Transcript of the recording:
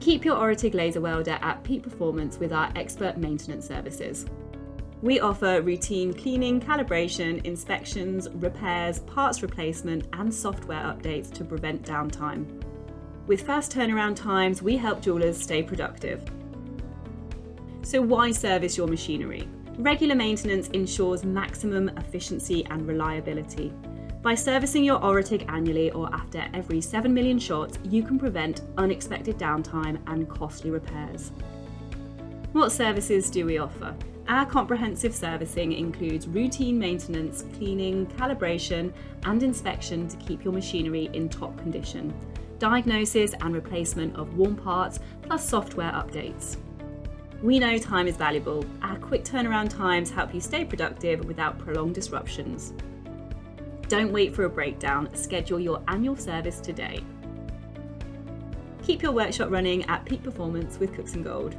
Keep your Oratig laser welder at peak performance with our expert maintenance services. We offer routine cleaning, calibration, inspections, repairs, parts replacement, and software updates to prevent downtime. With fast turnaround times, we help jewellers stay productive. So why service your machinery? Regular maintenance ensures maximum efficiency and reliability. By servicing your Oratig annually or after every 7 million shots, you can prevent unexpected downtime and costly repairs. What services do we offer? Our comprehensive servicing includes routine maintenance, cleaning, calibration, and inspection to keep your machinery in top condition, diagnosis and replacement of worn parts, plus software updates. We know time is valuable. Our quick turnaround times help you stay productive without prolonged disruptions. Don't wait for a breakdown. Schedule your annual service today. Keep your workshop running at peak performance with Cooksongold.